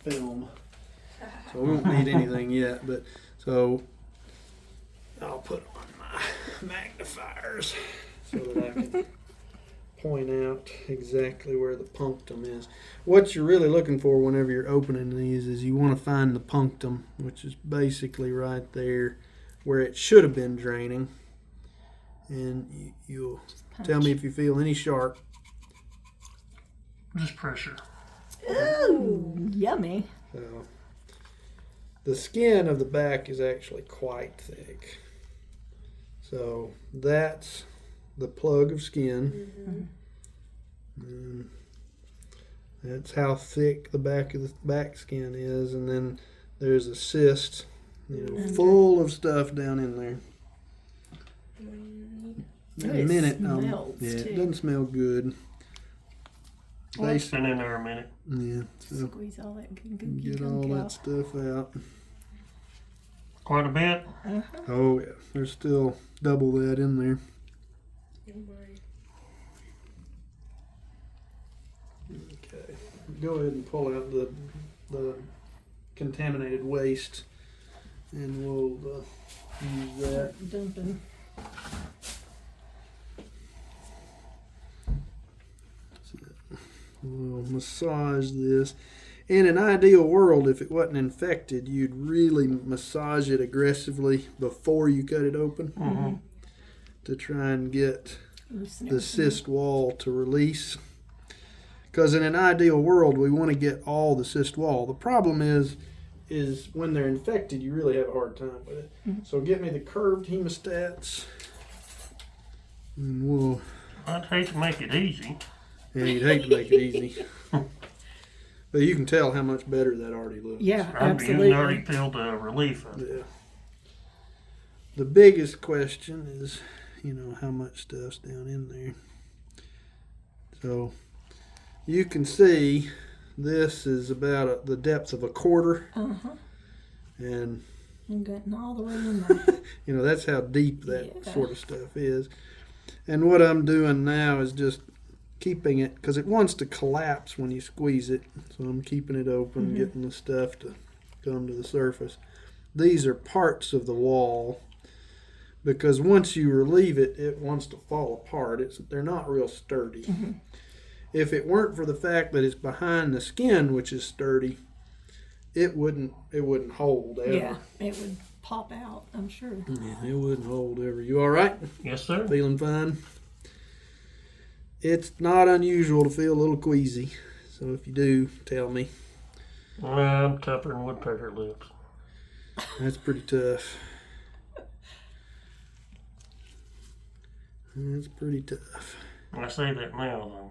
film. So we won't need anything yet, but so I'll put on my magnifiers so that I can point out exactly where the punctum is. What you're really looking for whenever you're opening these is you want to find the punctum, which is basically right there where it should have been draining. And you'll tell me if you feel any sharp. Just pressure. Ooh, yummy. So, the skin of the back is actually quite thick. So that's the plug of skin. And that's how thick the back of the back skin is. And then there's a cyst, full of stuff down in there. In a minute, it doesn't smell good. Well, it's been in there a minute. Yeah, so Squeeze all that good get all that stuff out. Quite a bit. Oh yeah, there's still double that in there. Okay, go ahead and pull out the contaminated waste, and we'll use that. Dumping. We'll massage this. In an ideal world, if it wasn't infected, you'd really massage it aggressively before you cut it open to try and get the cyst wall to release. Because in an ideal world, we want to get all the cyst wall. The problem is when they're infected, you really have a hard time with it. So get me the curved hemostats, and we'll. I'd hate to make it easy. Yeah, you'd hate to make it easy. But you can tell how much better that already looks. Yeah, You absolutely. can already feel the relief of it. Yeah. The biggest question is, how much stuff's down in there. So you can see this is about the depth of a quarter. And I'm getting all the way in there. that's how deep that sort of stuff is. And what I'm doing now is just keeping it, because it wants to collapse when you squeeze it. So I'm keeping it open, getting the stuff to come to the surface. These are parts of the wall, because once you relieve it, it wants to fall apart. They're not real sturdy. If it weren't for the fact that it's behind the skin, which is sturdy, it wouldn't hold ever. Yeah, it would pop out, I'm sure. Yeah, it wouldn't hold ever. You all right? Yes, sir. Feeling fine? It's not unusual to feel a little queasy, so if you do, tell me. I'm tougher than woodpecker lips. That's pretty tough. That's pretty tough. I say that now,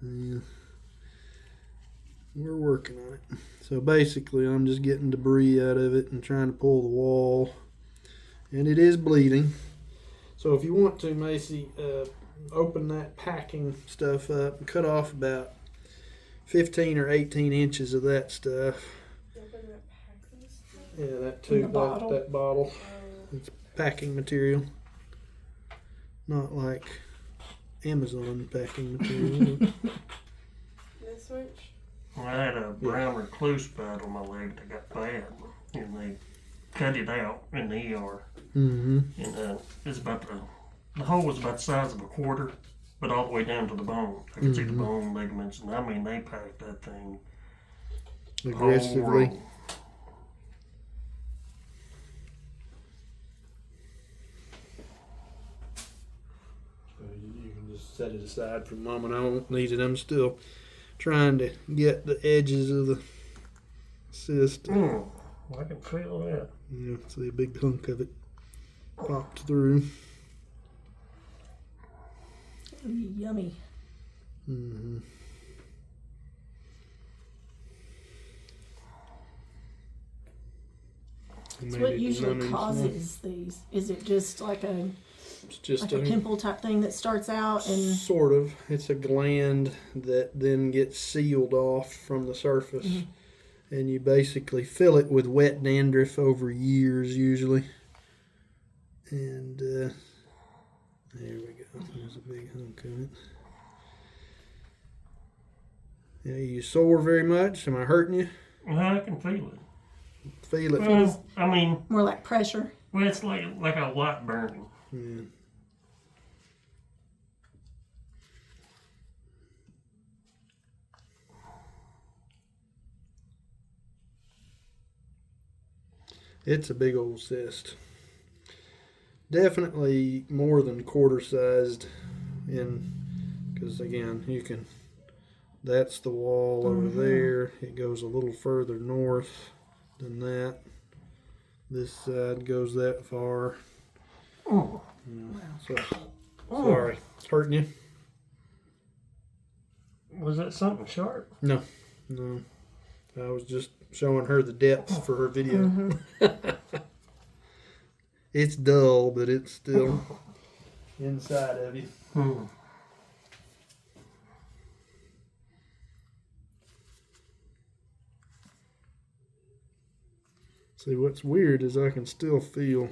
though. Yeah. We're working on it. So basically, I'm just getting debris out of it and trying to pull the wall. And it is bleeding. So if you want to, Macy, open that packing stuff up and cut off about 15 or 18 inches of that stuff. Yeah, that tube, that bottle. It's packing material. Not like Amazon packing material. This switch? Well, I had a brown recluse bite on my leg that got bad, and they cut it out in the ER. And it's about the hole was about the size of a quarter, but all the way down to the bone. I could see the bone ligaments, and I mean they packed that thing aggressively. You can just set it aside for a moment. I won't need it. I'm still trying to get the edges of the cyst. I can feel that. Yeah, see a big hunk of it popped through. Ooh, yummy. So what usually causes these? Is it just like a pimple type thing that starts out and sort of? It's a gland that then gets sealed off from the surface, and you basically fill it with wet dandruff over years usually. And there we go. There's a big hunk of it. Yeah, you sore very much? Am I hurting you? I can feel it. Feel it. Well, I mean, More like pressure. well, it's like a light burning. Yeah. It's a big old cyst. Definitely more than quarter sized because again, you can, that's the wall over there. It goes a little further north than that. This side goes that far. Oh. So, sorry, it's hurting you. Was that something sharp? No. I was just showing her the depth for her video. It's dull, but it's still inside of you. See, what's weird is I can still feel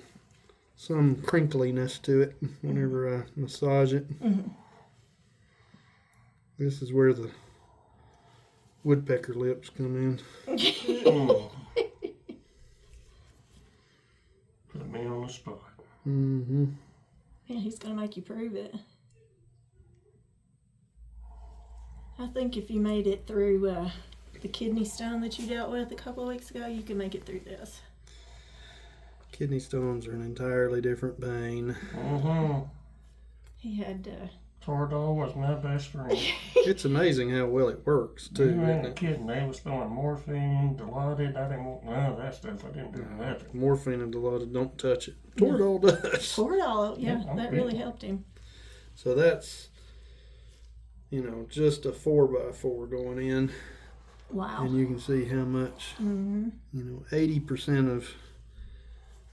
some crinkliness to it whenever I massage it. This is where the woodpecker lips come in. Put me on the spot. Mm-hmm. Yeah, he's gonna make you prove it. I think if you made it through the kidney stone that you dealt with a couple of weeks ago, you can make it through this. Kidney stones are an entirely different pain. He had Toradol was my best friend. It's amazing how well it works, too. You Isn't ain't it? kidding. They was throwing morphine, Dilaudid. I didn't want none of that stuff. I didn't do nothing. Morphine and Dilaudid, don't touch it. Toradol does. Toradol, yeah, Yeah, that really helped him. So that's, just a 4x4 going in. Wow. And you can see how much, 80% of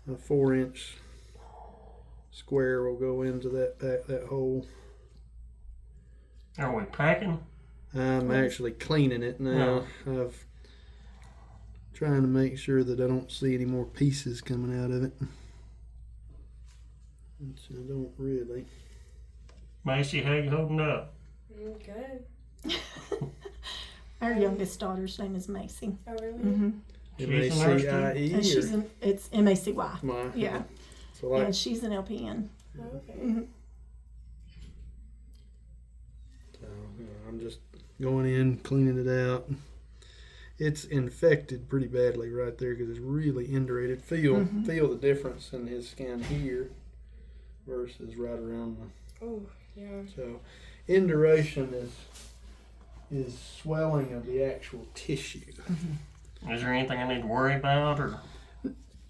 a 4-inch square will go into that hole. Are we packing? I'm actually cleaning it now. I've trying to make sure that I don't see any more pieces coming out of it. Which I don't really. Macy, how you holding up? Good. Our youngest daughter's name is Macy. Oh, really? Mm-hmm. She's a nurse too? M-A-C-I-E And she's it's M-A-C-Y. Yeah. So like, And she's an LPN. Okay. so, I'm just going in, cleaning it out. It's infected pretty badly right there because it's really indurated. Feel the difference in his skin here versus right around the. Oh, yeah. So, induration is swelling of the actual tissue. Is there anything I need to worry about, or?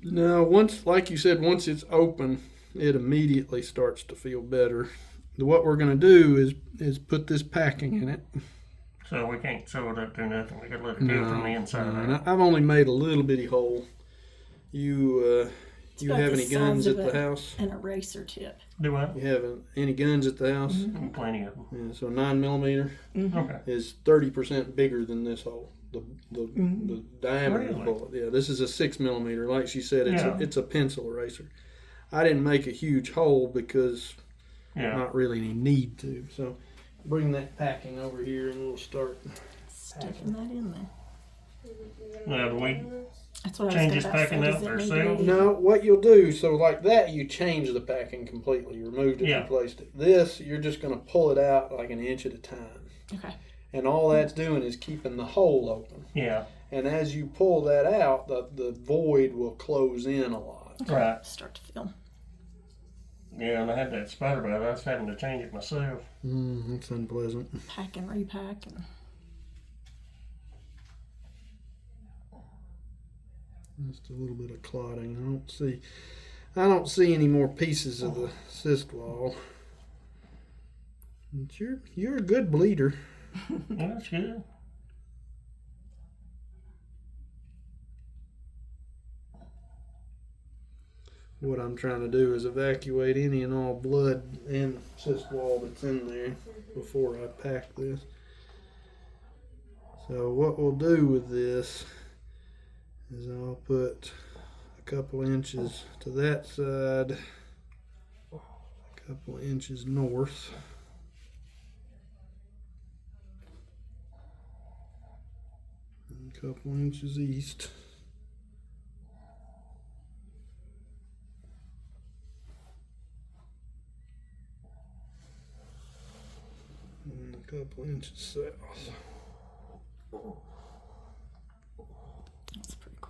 No, once it's open, it immediately starts to feel better. What we're going to do is put this packing in it. So we can't sew it up to nothing. We gotta let it go from the inside And out. I've only made a little bitty hole. You about have the any guns size at of the house? An eraser tip. Do I? You have any guns at the house? Plenty of them. Yeah, so 9mm Okay. is 30% bigger than this hole. The diameter of the Really? bullet. Yeah, this is a 6mm. Like she said, Yeah. it's a pencil eraser. I didn't make a huge hole because Yeah. not really any need to. So bring that packing over here and we'll start. Sticking that in there. Now, do we That's what change I was this going to packing say. up Does it need to ourselves? be- No, what you'll do, so like that, you change the packing completely. You removed it, Yeah. replaced it. This, you're just going to pull it out like an inch at a time. Okay. And all that's doing is keeping the hole open. Yeah. And as you pull that out, the void will close in a lot. Right. Start to feel. Yeah, and I had that spider bite. I was having to change it myself. That's unpleasant. Pack and repack. And Just a little bit of clotting. I don't see any more pieces of the cyst wall. But you're a good bleeder. Yeah, that's good. What I'm trying to do is evacuate any and all blood and cyst wall that's in there before I pack this. So what we'll do with this is I'll put a couple inches to that side, a couple inches north. And couple inches east. And a couple inches south.